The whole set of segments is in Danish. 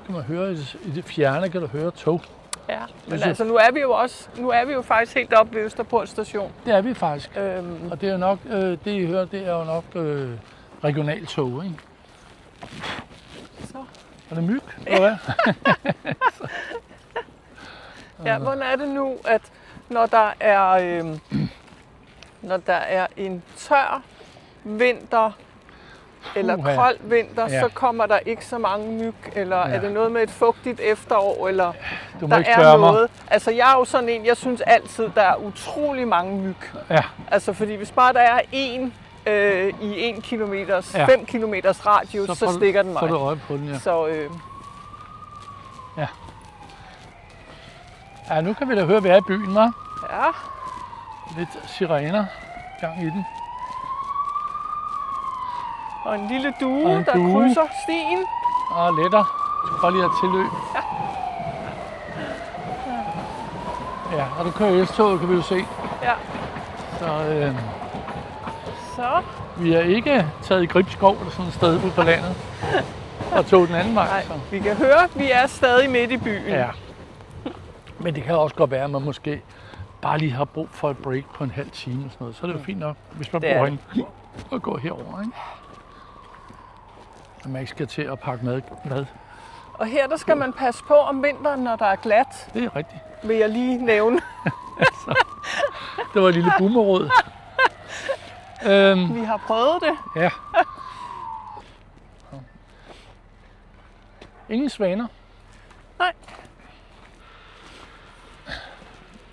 kan man høre i det fjerne, kan du høre tog. Ja, men altså nu er vi jo faktisk helt oppe ved Østerport station. Det er vi faktisk. Og det er jo nok, det I hører, det er jo nok regionaltog, ikke? Så. Er det myg, eller hvad? Ja, hvordan er det nu, at når der er en tør vinter, eller kold vinter, så kommer der ikke så mange myg, eller er det noget med et fugtigt efterår, eller du må der ikke er noget. mig. Altså jeg er jo sådan en, jeg synes altid, der er utrolig mange myg. Ja. Altså fordi hvis bare der er en i 1 kilometers, 5 kilometers radius, så stikker den mig. Så får du øje på den, ja. Så, ja. Ja, nu kan vi da høre, at vi er i byen, hva'? Ja. Lidt sirener gang i den. Og en lille due, der krydser stien. Og letter. Du skal bare lige have tilløb. Ja, og du kører S-toget, kan vi jo se. Ja. Så vi er ikke taget i Gribskov eller sådan et sted ude på landet og tog den anden vej. Nej, så. Vi kan høre, at vi er stadig midt i byen. Ja. Men det kan også godt være, at man måske bare lige har brug for et break på en halv time og sådan noget. Så er det jo fint nok, hvis man bor herinde og går herover, ikke? Og man ikke skal til at pakke mad. Og her der skal man passe på om vinteren, når der er glat. Det er rigtigt. Vil jeg lige nævne. Det var et lille boomerråd. Vi har prøvet det. Ja. Ingen svaner. Nej.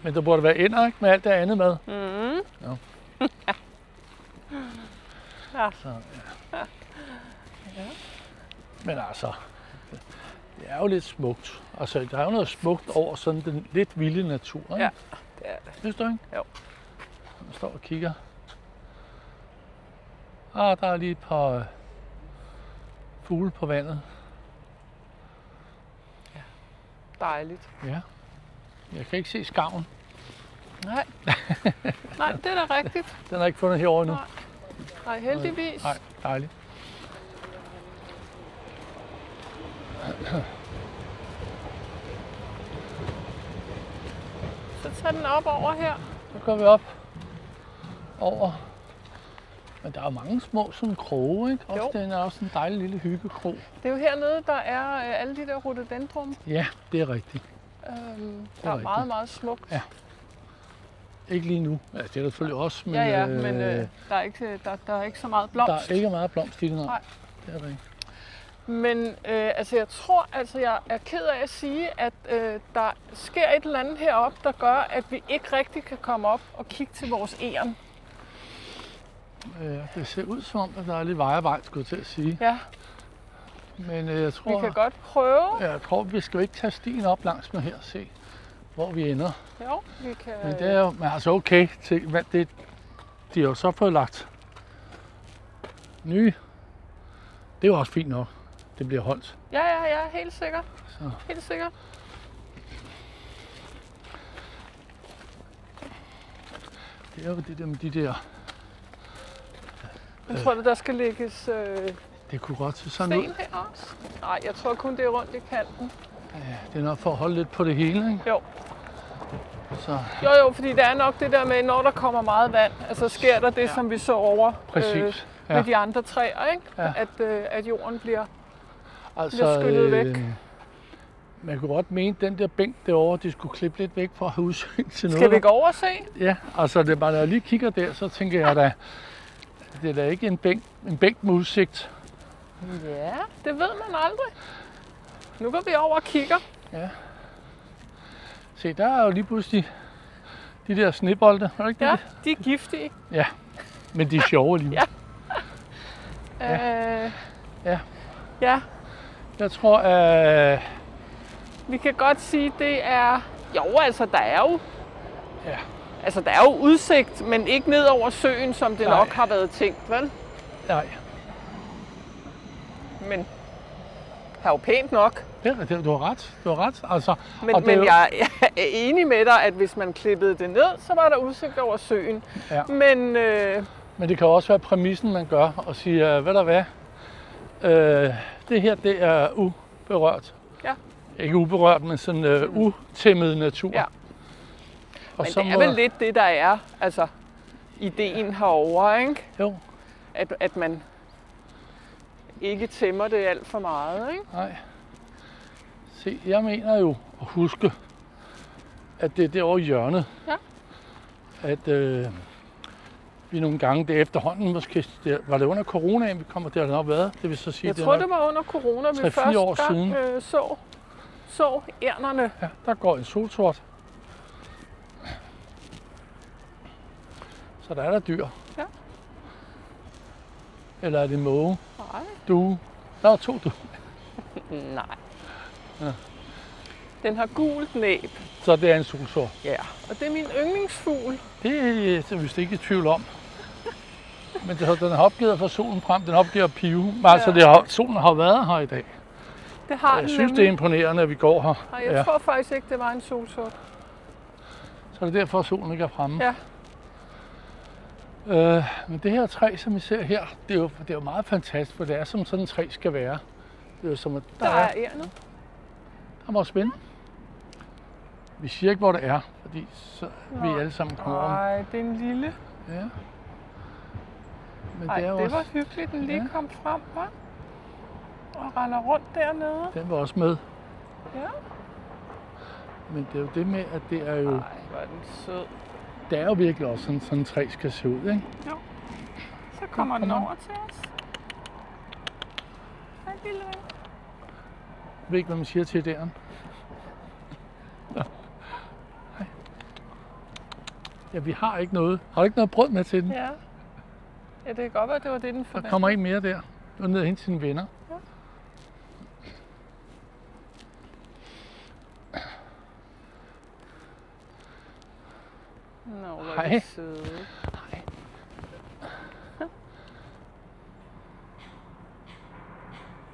Men der burde være ænder, ikke? Med alt det andet mad. Mm. Ja. Ja. Så, ja. Men altså, det er jo lidt smukt. Altså, der er jo noget smukt over sådan den lidt vilde natur, ikke? Ja, det er det. Synes du ikke? Jo. Jeg står og kigger. Der er lige et par fugle på vandet. Ja, dejligt. Ja. Jeg kan ikke se skarven. Nej. Nej, det er da rigtigt. Den har ikke fundet herovre nu. Nej, heldigvis. Nej, dejligt. Så tager den op over her. Så går vi op over. Men der er jo mange små sådan kroge, ikke? Også den er også en dejlig lille hyggekrog. Det er jo hernede, der er alle de der rhododendron. Ja, det er rigtigt. Der er meget, meget smukt. Ja. Ikke lige nu. Ja, det er der selvfølgelig også. Men, men der er ikke så meget blomst. Der er ikke meget blomst i den. Nej. Det er rigtigt. Men jeg tror, jeg er ked af at sige, at der sker et eller andet heroppe, der gør, at vi ikke rigtig kan komme op og kigge til vores egern. Det ser ud som om, at der er lidt vejarbejde, skulle jeg til at sige. Ja. Men jeg tror... Vi kan godt prøve. Jeg tror, vi skal jo ikke tage stien op langs med her og se, hvor vi ender. Jo, vi kan... Men det er jo altså okay. De har jo så fået lagt nye. Det er jo også fint nok. Det bliver holdt. Ja, helt sikkert. Så. Helt sikkert. Det er jo det der med de der... Jeg tror, der skal lægges det kunne godt se sådan ud. sten her også. Nej, jeg tror kun, det er rundt i kanten. Ja, det er nok for at holde lidt på det hele, ikke? Jo. Så. Jo, fordi der er nok det der med, når der kommer meget vand, altså sker der det, som vi så over med de andre træer, ikke? Ja. At jorden bliver altså, skyllet væk. Man kunne godt mene, at den der bænk derovre, de skulle klippe lidt væk for at have udsyn til noget. Skal vi gå over og se? Ja, altså det er bare, når jeg lige kigger der, så tænker jeg da, det er da ikke en bænk med udsigt. Ja, det ved man aldrig. Nu går vi over og kigger. Ja. Se, der er jo lige pludselig de der snebolde, er det ikke det? De er giftige. Ja, men de er sjove alligevel. Ja. Jeg tror, vi kan godt sige, det er... Jo, altså, der er jo... Ja. Altså, der er jo udsigt, men ikke ned over søen, som det nok har været tænkt, vel? Nej. Men har jo pænt nok. Du har ret. Altså, men jeg er enig med dig, at hvis man klippede det ned, så var der udsigt over søen. Ja. Men det kan også være præmissen, man gør, og sige, ved du hvad, det her, det er uberørt Ja. Ikke uberørt, men sådan utæmmet natur. Ja. Og Men det er vel lidt det, der er, altså, ideen herovre, ikke? Jo. At man ikke tæmmer det alt for meget, ikke? Nej. Se, jeg mener jo at huske, at det er derovre i hjørnet. Ja. At vi nogle gange, det efterhånden måske, var det under coronaen, vi kommer der, nok været. Det vil så sige, jeg tror, det var under corona, vi første gang så ærnerne. Ja, der går en solsort. Så der er der dyr. Ja. Eller er det måge? Nej. Due. Der er 2 due. Nej. Ja. Den har gult næb. Så det er en solsort. Ja. Og det er min yndlingsfugl. Det er jeg vist ikke i tvivl om. Men den har opgivet at få solen frem. Den har opgivet at pive. Altså, solen har været her i dag. Det har jeg den synes, nemlig. det er imponerende, at vi går her. Nej, jeg tror faktisk ikke, det var en solsort. Så er det derfor, at solen ikke er fremme. Ja. Men det her træ, som vi ser her, det er jo meget fantastisk, for det er som sådan et træ skal være. Det er jo som, at der er ærnet. Der må spænde. Vi siger ikke, hvor det er, fordi så vi alle sammen kommer om. Nej, det er en lille. Ja. Men Ej, det var hyggeligt, den lige kom frem, hva'? Og render rundt dernede. Den var også med. Ja. Men det er jo det med, at det er jo... Nej, hvor er den sød. Det er jo virkelig også sådan et træ skal se ud, ikke? Jo. Så kommer den over til os. Hej, lille ven. Jeg ved ikke, hvad man siger til deren. Hej. Ja, vi har ikke noget. Har du ikke noget brød med til den? Ja. Ja, det kan godt være, at det var det, den forventede. Der kommer ikke mere der. Du er nede hen til sine venner. Ja. Nå, hvor er det søde. Hej.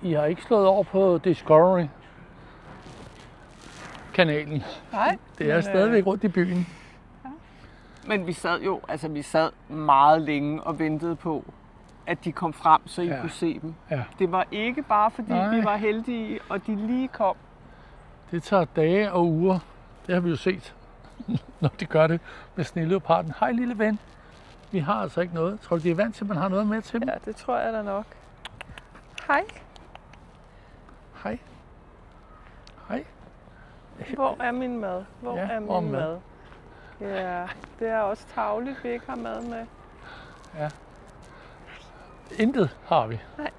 I har ikke slået over på Discovery-kanalen. Nej. Det er stadigvæk rundt i byen. Ja. Men vi sad meget længe og ventede på, at de kom frem, så I kunne se dem. Ja. Det var ikke bare fordi vi var heldige, og de lige kom. Det tager dage og uger. Det har vi jo set, når de gør det med sneleoparden. Hej lille ven. Vi har altså ikke noget. Tror du, de er vant til, at man har noget med til dem? Ja, det tror jeg da nok. Hej. Hej. Hej. Hvor er min mad? Hvor er min mad? Ja, det er også tarveligt, vi ikke har mad med. Ja. Intet har vi. Nej.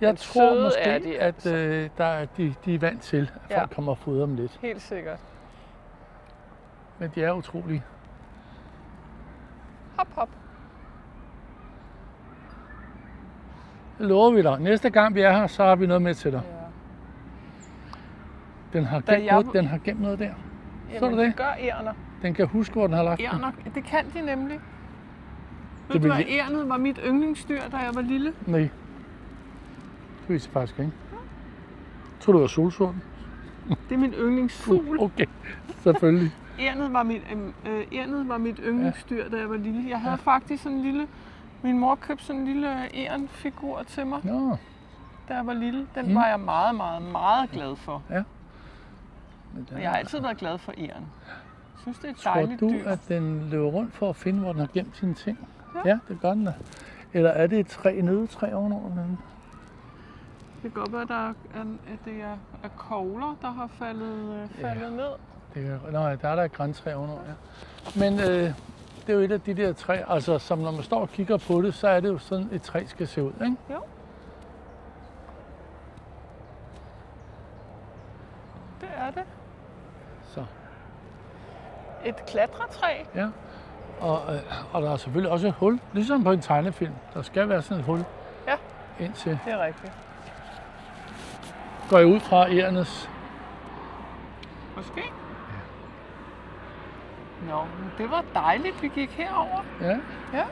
Jeg tror måske, altså. at de er vant til, at folk kommer og fodrer dem lidt. Helt sikkert. Men de er utrolige. Hop, hop. Det lover vi dig. Næste gang vi er her, så har vi noget med til dig. Ja. Den har gemt noget der. Jamen, så du det? Det gør ærner. Den kan huske, hvor den har lagt ærner, det kan de nemlig. Ved du hvad, ærnet var mit yndlingsdyr, da jeg var lille? Nej. Det vidste jeg faktisk ikke. Jeg tror det var solsorten. Det er min yndlingsfugl. Okay, selvfølgelig. Ærnet var mit yndlingsdyr, da jeg var lille. Jeg havde faktisk sådan en lille... Min mor købte sådan en lille ærenfigur til mig, da jeg var lille. Den var jeg meget, meget, meget glad for. Ja. Og jeg har altid været glad for æren. Jeg synes, det er et dejligt dyr. Tror du, at den løber rundt for at finde, hvor den har gemt sine ting? Ja, det gør den da. Eller er det et nødetræ ovenover den? Det kan godt være, at det er kogler, der har faldet ned. Der er et grantræ ovenover, ja. Men det er jo et af de der træer, altså som når man står og kigger på det, så er det jo sådan, et træ skal se ud, ikke? Jo. Det er det. Så. Et klatretræ. Ja. Og der er selvfølgelig også et hul, ligesom på en tegnefilm. Der skal være sådan et hul. Ja. Indtil. Det er rigtigt. Går jeg ud fra ærenes. Måske. Nå, men det var dejligt, vi gik herover. Ja. Ja.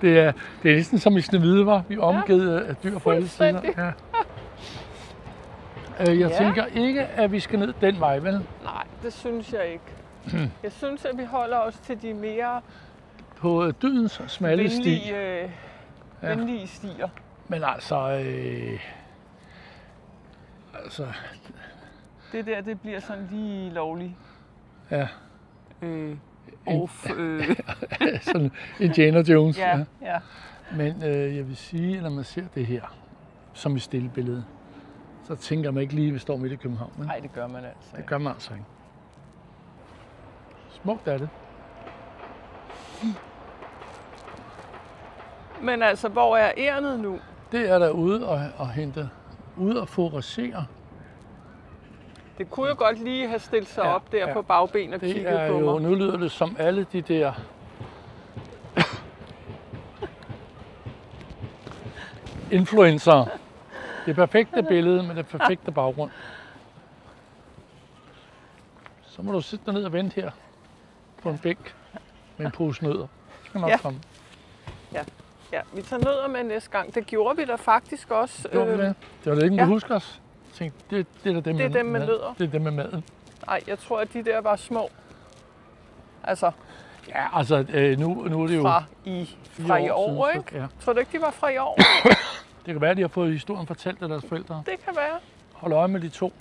det er næsten som i Snehvide, var. Vi er omgivet af dyr på alle sider. Ja. Jeg tænker ikke, at vi skal ned den vej, vel? Nej, det synes jeg ikke. Jeg synes, at vi holder os til de mere på dydens smalle sti. venlige stier. Men altså, det der, det bliver sådan lige lovligt. Ja. Sådan Indiana Jones. Ja. Men jeg vil sige, når man ser det her som et stille billede, så tænker man ikke lige, at vi står midt i København. Nej, det gør man altså. Det gør man altså ikke. Smukt er det. Men altså, hvor er Ernet nu? Det er der ude og hente, ude og foragere. Det kunne jo godt lige have stillet sig op der på bagben og kigget på mig. Jo, nu lyder det som alle de der influencer. Det perfekte billede med det perfekte baggrund. Så må du sætte dig ned og vente her på en bænk med en pose nødder. Det skal nok komme. Ja, vi tager nødder med næste gang. Det gjorde vi da faktisk også. Det var da ikke, du husker os. Jeg tænkte, det er dem med nødder. Det er dem med maden. Nej, jeg tror, at de der var små. Altså. Ja, altså nu er det jo fra i år, ikke? Ja. Tror du ikke, de var fra i år? Det kan være, at de har fået historien fortalt af deres forældre. Det kan være. Hold øje med de to.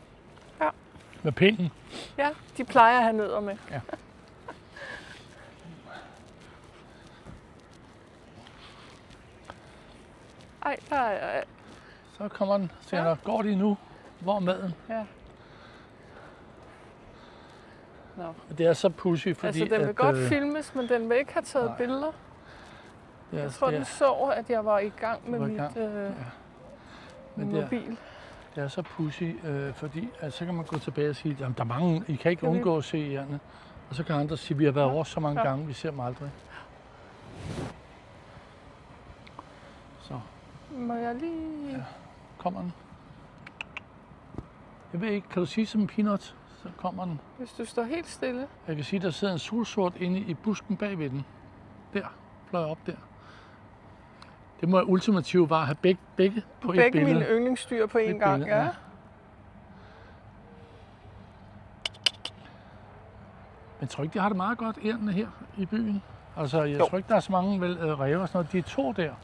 Ja. Med pinden. Ja, de plejer at have nødder med. Ja. Ej, der er... Så kommer den. Siger går de nu? Hvor er maden? Ja. Nå. Det er så pudsigt, fordi altså, den vil godt filmes, men den vil ikke have taget billeder. Jeg tror, den så, at jeg var i gang med min mobil. Det er så pudsigt, fordi så kan man gå tilbage og sige, at der er mange, I kan ikke undgå at se jerne. Og så kan andre sige, at vi har været over så mange gange, vi ser dem aldrig. Så. Må jeg lige... Ja, kommer den. Jeg ved ikke, kan du sige som en peanut? Så kommer den. Hvis du står helt stille. Jeg kan sige, der sidder en solsort inde i busken bagved den. Der, fløj op der. Det må ultimativt bare have begge på et billede. Begge mine yndlingsdyr på en gang, ja. Men tror ikke, de har det meget godt, ærnene her i byen? Altså, jeg tror ikke, der er så mange ræve og sådan noget. De er to der.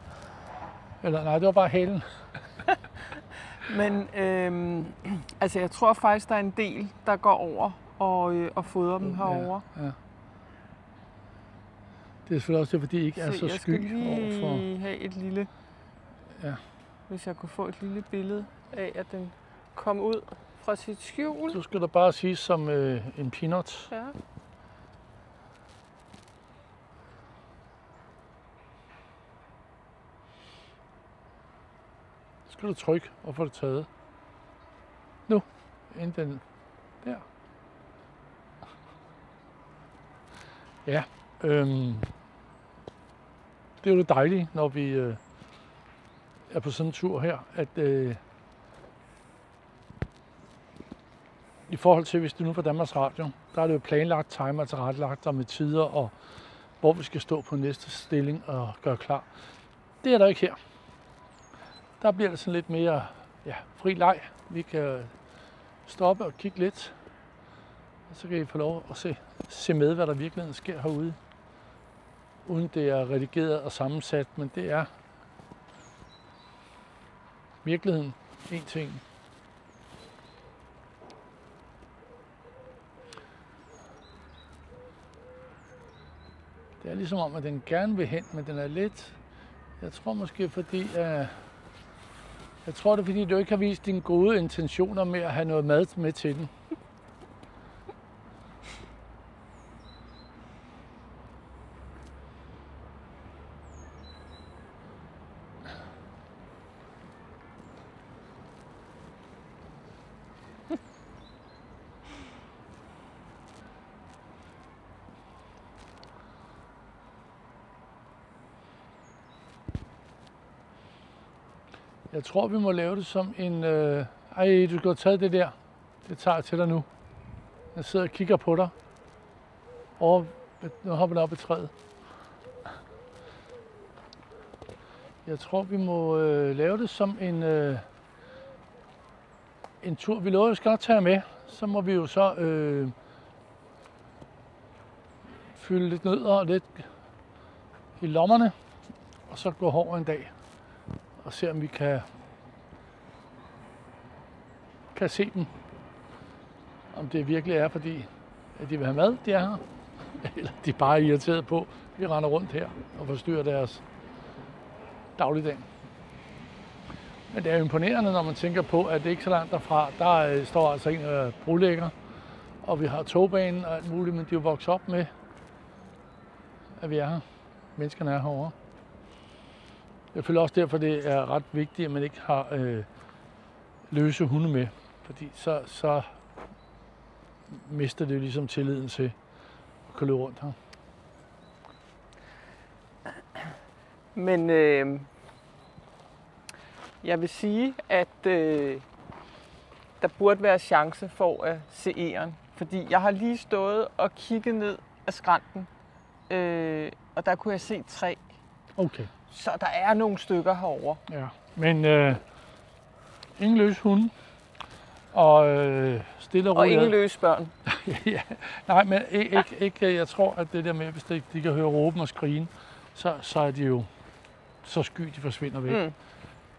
Eller nej, det var bare halen. Men altså, jeg tror faktisk, der er en del, der går over og fodrer dem herovre. Ja. Det er selvfølgelig også det, fordi de ikke er så sky overfor. Jeg skal lige have et lille... Ja. Hvis jeg kunne få et lille billede af, at den kom ud fra sit skjul. Så skal du bare sige som en peanut. Ja. Så skal du trykke og få det taget. Nu. Inden den der. Ja. Det er jo det dejlige, når vi er på sådan en tur her, at i forhold til, hvis du nu er på Danmarks Radio, der er det jo planlagt, timer tilrettelagt og med tider, og hvor vi skal stå på næste stilling og gøre klar. Det er der ikke her. Der bliver det sådan lidt mere fri leg. Vi kan stoppe og kigge lidt, og så kan I få lov at se med, hvad der virkelig sker herude. Uden det er redigeret og sammensat, men det er virkeligheden en ting. Det er ligesom om, at den gerne vil hen, men den er lidt... Jeg tror måske, fordi... Jeg tror det er, fordi du ikke har vist dine gode intentioner med at have noget mad med til den. Jeg tror, vi må lave det som en... du skal have taget det der. Det tager jeg til dig nu. Jeg sidder og kigger på dig. Nu hopper jeg op i træet. Jeg tror, vi må lave det som en tur. Vi lover, at vi skal nok tage med. Så må vi jo så fylde lidt nødder og lidt i lommerne, og så gå hård en dag og se, om vi kan se dem. Om det virkelig er, fordi at de vil have mad, de er her, eller de er bare irriteret på, at vi render rundt her og forstyrrer deres dagligdag. Men det er imponerende, når man tænker på, at det ikke så langt derfra, der står altså en og brolægger, og vi har togbanen og alt muligt, men de er jo vokset op med, at vi er her. Menneskerne er herovre. Jeg føler også derfor, det er ret vigtigt, at man ikke har løse hunde med, fordi så mister det jo ligesom tilliden til at kunne løbe rundt her. Men jeg vil sige, at der burde være chance for at se egern. Fordi jeg har lige stået og kigget ned ad skrænten, og der kunne jeg se 3. Okay. Så der er nogle stykker herovre. Ja, men ingen løs hunde, og stille og roligt. Og ingen løs børn. Ja, nej, men ikke, jeg tror, at det der med, hvis de kan høre råben og skrigen, så er de jo så sky, de forsvinder væk.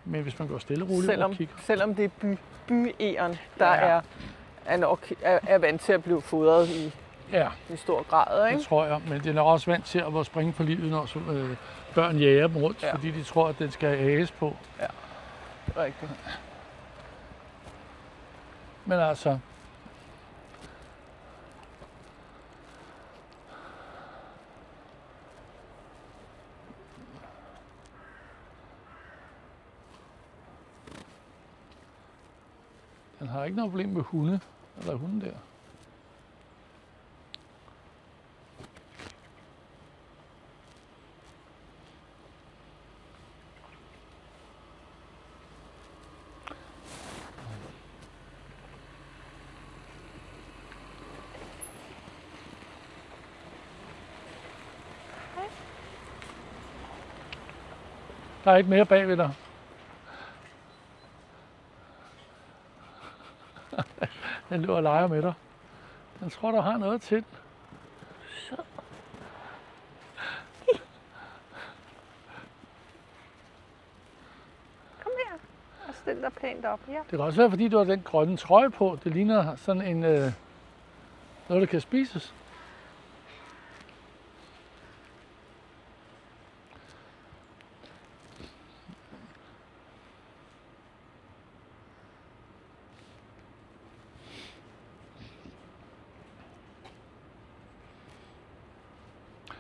Men hvis man går stille og roligt og kigger. Selvom det er byegern, der er vant til at blive fodret i stor grad, ikke? Det tror jeg, men den er også vant til at springe for livet, når børn jager dem rundt, fordi de tror, at den skal ages på. Ja, det er rigtigt. Men altså, den har ikke noget problem med hunde, eller hunden der. Der er ikke mere bagved dig. Den løber og leger med dig. Den tror, der har noget til. Så. Kom her og stil dig pænt op. Ja. Det kan også være, fordi du har den grønne trøje på. Det ligner sådan en noget, der kan spises.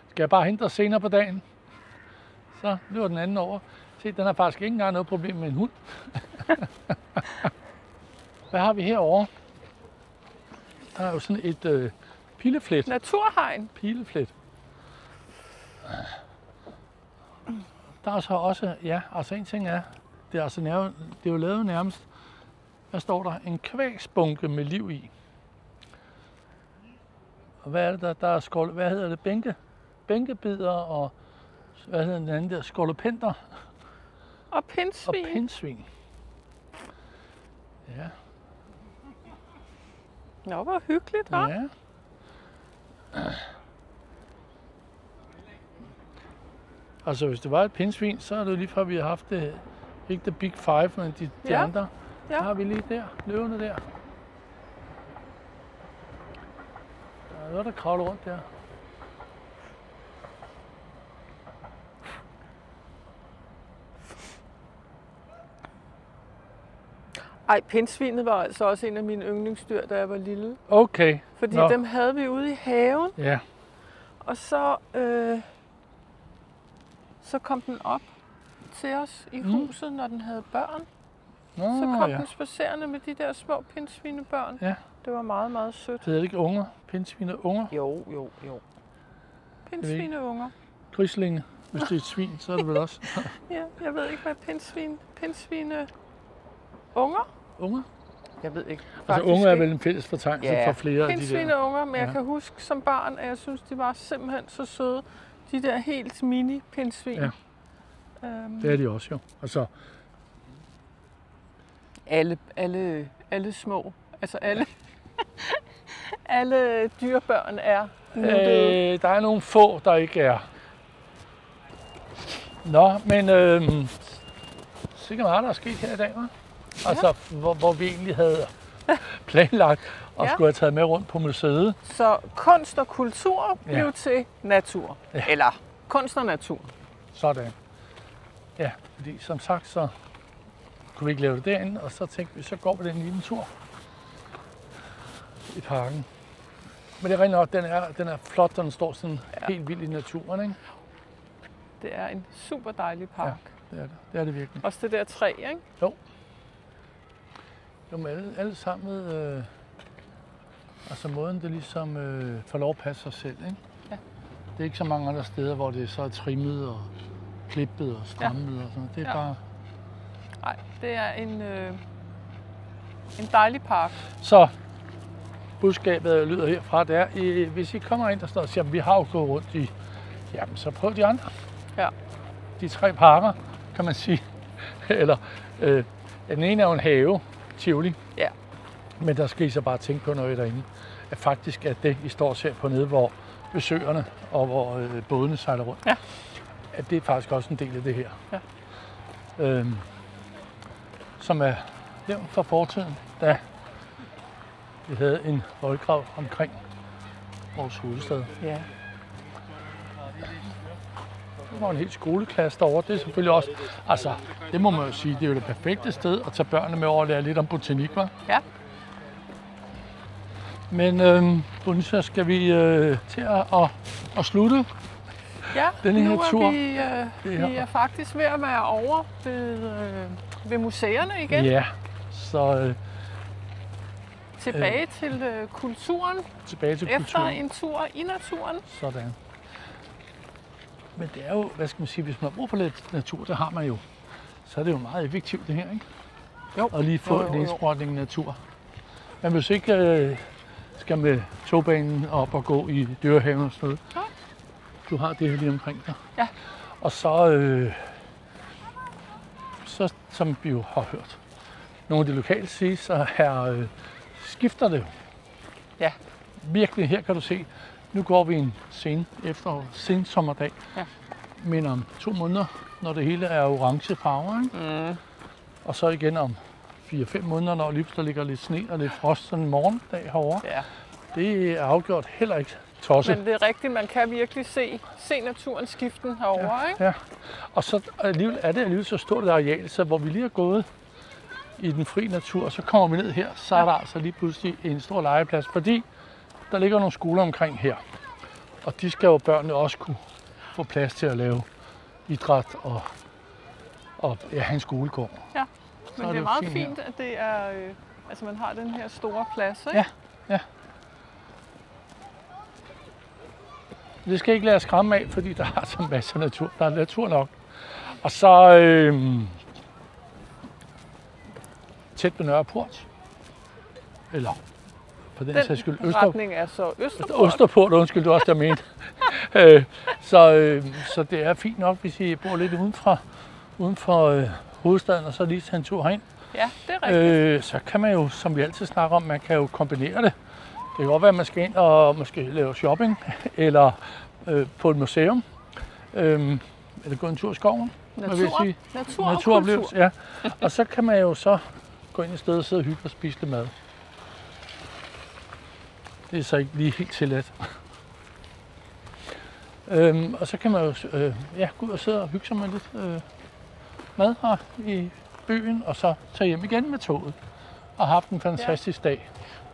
Skal jeg bare hente dig senere på dagen? Så løber den anden over. Se, den har faktisk ikke engang noget problem med en hund. Hvad har vi herovre? Der er jo sådan et pileflet. Naturhegn. Pileflet. Der er så også, ja, altså en ting er, det er jo lavet nærmest, der står der, en kvægsbunke med liv i. Og hvad er det, der er skål, hvad hedder det, bænkebider og, hvad hedder den anden der, skolopenter. Og pindsvin. Og pindsvin. Ja. Nå, hvor hyggeligt, hva'? Ja. Altså, hvis det var et pindsvin, så er det lige før, vi har haft det, ikke the big five, men de andre. Ja. Der har vi lige der, løvende der. Der er noget, der kravler rundt der. Ej, pindsvinet var altså også en af mine yndlingsdyr, da jeg var lille. Okay. Fordi dem havde vi ude i haven. Ja. Og så kom den op til os i huset, når den havde børn. Så kom den spacerende med de der små pindsvinebørn. Ja. Det var meget, meget sødt. Det er ikke unger? Pindsvineunger? Jo. Pindsvineunger. Grislinge. Hvis det er et svin, så er det vel også. Ja, jeg ved ikke, hvad pindsvineunger? Unger? Jeg ved ikke. Altså unger er vel en fælles fortegnelse for flere af de der. Pindsvineunger, men jeg kan huske som barn, at jeg synes, de var simpelthen så søde. De der helt mini pindsvin. Ja. Det er de også jo. Altså alle små, altså alle dyrebørn er nuttede? Der er nogle få, der ikke er. Nå, men sikkert meget, der er sket her i dag, hva'? Altså, hvor vi egentlig havde planlagt og skulle have taget med rundt på museet. Så kunst og kultur blev til natur. Ja. Eller kunst og natur. Sådan. Ja, fordi som sagt, så kunne vi ikke lave det derinde, og så tænkte vi, så går vi den lille tur i parken. Men det er rent nok, den er flot, den står sådan helt vildt i naturen, ikke? Det er en super dejlig park. Ja, det er det. Det er det virkelig. Også det der træ, ikke? Jo. Jo, men alle sammen, altså måden, det ligesom får lov at passe sig selv, ikke? Ja. Det er ikke så mange andre steder, hvor det så er trimmet og klippet og strammet og sådan noget. Det er bare... Nej, det er en dejlig park. Så budskabet lyder herfra, det er, hvis I kommer ind, der står og siger, at vi har jo gået rundt i, jamen så prøv de andre. Ja. De 3 parker, kan man sige. Eller, den ene er jo en have, Tivoli. Ja. Men der skal I så bare tænke på noget derinde. At faktisk at det, I står og ser på nede, hvor besøgerne og hvor bådene sejler rundt, at det er faktisk også en del af det her. Ja. Som er nævnt fra fortiden, da vi havde en voldgrav omkring vores hovedstad. Ja. Der var en helt skoleklasse derovre. Det er selvfølgelig også, altså det må man jo sige, det er jo det perfekte sted at tage børnene med over og lære lidt om botanik, hva'? Ja. Men så skal vi til at slutte denne her tur. Vi er faktisk ved at være over ved museerne igen. Ja, så... Tilbage til kulturen. Tilbage til efter kulturen. En tur i naturen. Sådan. Men det er jo, hvad skal man sige, hvis man har brug for lidt natur, det har man jo. Så er det jo meget effektivt det her, ikke? Jo. Og lige få en indsprøjtning i natur. Men hvis ikke skal med togbanen op og gå i Dyrehaven og sådan noget. Ja. Du har det her lige omkring dig. Ja. Og så, som vi jo har hørt nogle af de lokale sige, så her skifter det. Ja. Virkelig, her kan du se, nu går vi en sensommerdag. Ja. Men om 2 måneder, når det hele er orange farver, ikke? Mm. Og så igen om 4-5 måneder, når der ligger lidt sne og lidt frost sådan en morgendag herovre. Ja. Det er afgjort heller ikke tosset. Men det er rigtigt, man kan virkelig se naturen skiften herovre, ikke? Ja. Og så alligevel er det alligevel så stort et areal, så hvor vi lige er gået i den fri natur, så kommer vi ned her, så er der altså lige pludselig en stor legeplads, fordi der ligger nogle skoler omkring her. Og de skal jo børnene også kunne få plads til at lave idræt og have en skolegård. Ja, men det er meget fint, at det er, altså man har den her store plads, ikke? Ja. Det skal ikke lade os skræmme af, fordi der er så masser af natur. Der er natur nok. Og så tæt ved Nørreport. Eller for den sags skyld retning er så Østerport, undskyld, det var også der mente. Så det er fint nok, hvis I bor lidt uden for hovedstaden, og så lige tage en tur herind. Ja, det er rigtigt. Så kan man jo, som vi altid snakker om, man kan jo kombinere det. Det kan godt være, at man skal ind og måske lave shopping, eller på et museum, eller gå en tur i skoven. Naturoplevelse. Ja. Og så kan man jo så gå ind i stedet og sidde og hygge og spise lidt mad. Det er så ikke lige helt tilladt. Og så kan man jo gå ud og sidde og hygge sig med lidt mad her i byen, og så tage hjem igen med toget. Og have haft en fantastisk dag.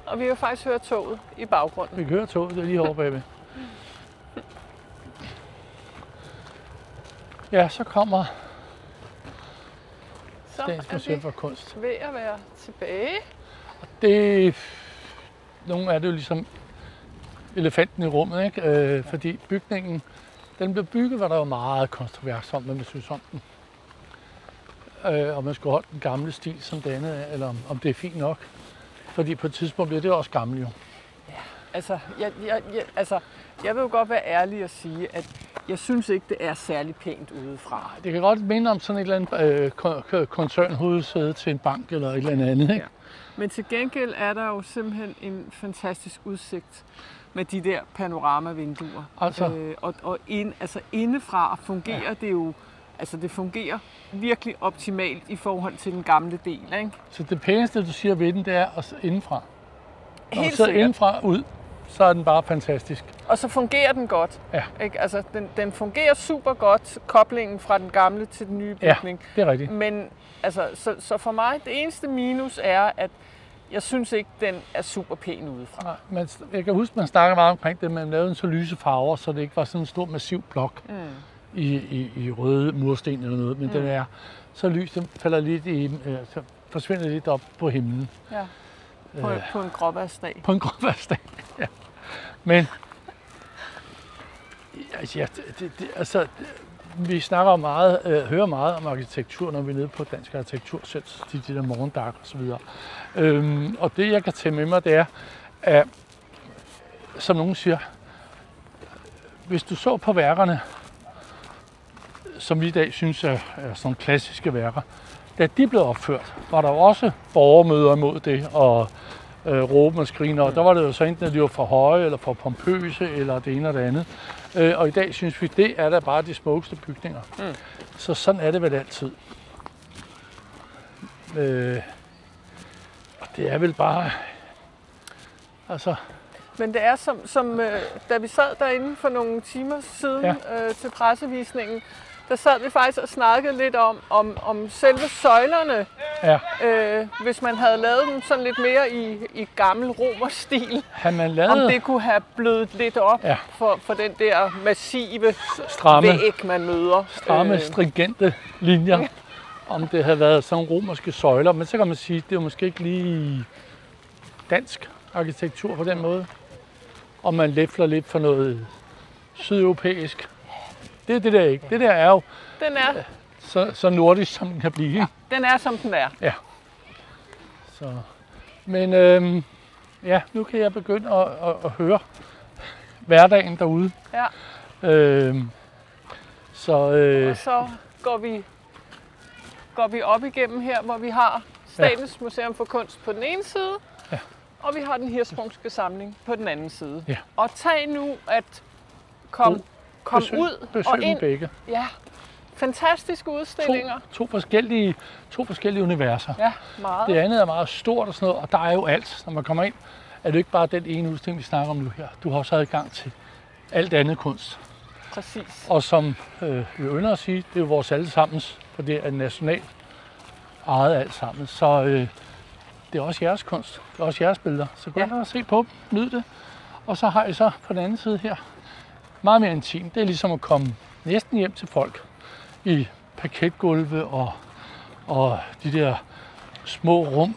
Og vi har faktisk hørt toget i baggrunden. Vi kan høre toget, det er lige over bagved. Ja, så kommer Statens Museum for Kunst. Ved at være tilbage. Nogle er det jo ligesom elefanten i rummet, ikke? Fordi bygningen, den blev bygget, hvor der var meget kontrovers om, hvad man synes om den. Om man skulle holde den gamle stil som det andet, eller om det er fint nok. Fordi på et tidspunkt bliver det også gammelt jo. Ja, altså, jeg vil jo godt være ærlig og sige, at jeg synes ikke, det er særlig pænt udefra. Det kan godt minde om sådan et eller andet koncernhovedsæde til en bank eller et eller andet, ikke? Ja. Men til gengæld er der jo simpelthen en fantastisk udsigt med de der panoramavinduer. Altså. Og indefra fungerer det jo, altså det fungerer virkelig optimalt i forhold til den gamle del, ikke? Så det pæneste, du siger ved den, det er at indenfra. Når Helt du sidder sikkert. indenfra ud, så er den bare fantastisk. Og så fungerer den godt. Ja. Ikke? Altså, den fungerer super godt, koblingen fra den gamle til den nye bygning. Ja, det er rigtigt. Men altså, så for mig, det eneste minus er, at jeg synes ikke, den er super pæn udefra. Nej, men jeg kan huske, man snakker meget omkring det, man lavede en så lyse farver, så det ikke var sådan en stor massiv blok i røde mursten eller noget, men den er så lys, den falder lidt så forsvinder lidt op på himlen. Ja. På en gråværsdag. På en gråværsdag, ja. Men altså, vi snakker meget, hører meget om arkitektur, når vi er nede på Dansk Arkitekturscenter, de der morgendag og så videre. Og det, jeg kan tage med mig, det er, at, som nogen siger, hvis du så på værkerne, som vi i dag synes er sådan klassiske værker, da de blev opført, var der jo også borgermøder imod det, og råben og skriner, og der var det jo så enten, at de var for høje, eller for pompøse, eller det ene og det andet. Og i dag synes vi, det er da bare de smukkeste bygninger. Så sådan er det vel altid. Og det er vel bare, altså. Men det er som da vi sad derinde for nogle timer siden til pressevisningen, der sad vi faktisk og snakkede lidt om selve søjlerne. Ja. Hvis man havde lavet dem sådan lidt mere i gammel romerstil, om det kunne have blødt lidt op for den der massive stramme væg, man møder. Stramme, stringente linjer. Om det havde været sådan romerske søjler. Men så kan man sige, at det er måske ikke lige dansk arkitektur på den måde. Og man læfler lidt for noget sydeuropæisk. Det er det der ikke. Det der er jo den er, så nordisk, som den kan blive. Ja, den er, som den er. Ja. Så. Men nu kan jeg begynde at høre hverdagen derude. Ja. Og så går vi op igennem her, hvor vi har Statens Museum for Kunst på den ene side, og vi har den Hirschsprungske Samling på den anden side. Ja. Og tag nu at kom ud og ind. Begge. Ja, fantastiske udstillinger. To forskellige universer. Ja, meget. Det andet er meget stort og sådan noget, og der er jo alt. Når man kommer ind, er det ikke bare den ene udstilling, vi snakker om nu her. Du har også adgang til alt andet kunst. Præcis. Og som vi ynder at sige, det er jo vores allesammens, for det er nationalt ejet alt sammen. Så det er også jeres kunst, det er også jeres billeder. Så gå ind og se på dem, nyd det. Og så har I så på den anden side her, meget mere intimt. Det er ligesom at komme næsten hjem til folk i parketgulve og de der små rum,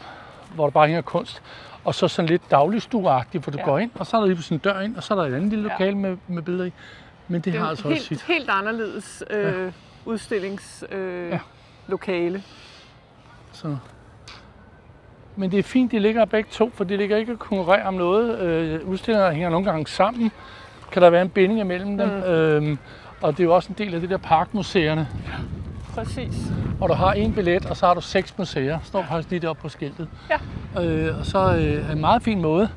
hvor der bare hænger kunst. Og så sådan lidt dagligstueagtigt, hvor du går ind, og så er der lige sådan en dør ind, og så er der et andet lille lokale med billeder i. Men det har altså også sit helt anderledes udstillingslokale. Så. Men det er fint, de ligger begge to, for de ligger ikke at konkurrere om noget. Udstillingerne hænger nogle gange sammen. Kan der være en binding imellem dem. Og det er jo også en del af det der parkmuseerne. Præcis. Og du har en billet, og så har du 6 museer. Står faktisk lige deroppe på skiltet. Ja. Og så er en meget fin måde.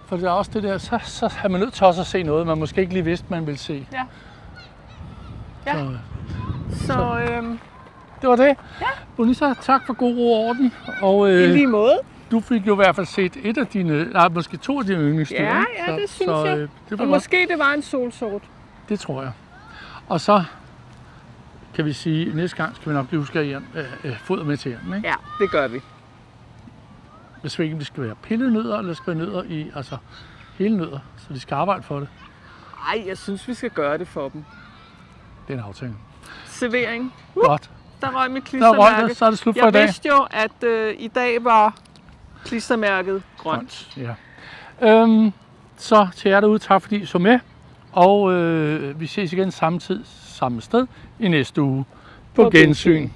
For det er også det der, så er man nødt til også at se noget, man måske ikke lige vidste, man ville se. Ja. Ja. Så det var det. Ja. Bonita, tak for god ro og orden. Og, i lige måde. Du fik jo i hvert fald set et af dine, måske 2 af dine yndlingsdyr. Ja, det synes jeg. Det og måske det var en solsort. Det tror jeg. Og så kan vi sige, at næste gang skal vi nok lige huske at foder med til hjem, ikke? Ja, det gør vi. Hvis ikke det skal være pillenødder, eller skal være nødder i, altså hele nødder, så de skal arbejde for det. Nej, jeg synes, vi skal gøre det for dem. Det er en aftale. Servering. Godt. Der røg mit klistermærke. Så er det slut for i dag. Jeg vidste jo, at i dag var klistermærket grønt. Ja. Så til jer derude, tak fordi I så med. Og vi ses igen samme tid, samme sted i næste uge. På gensyn.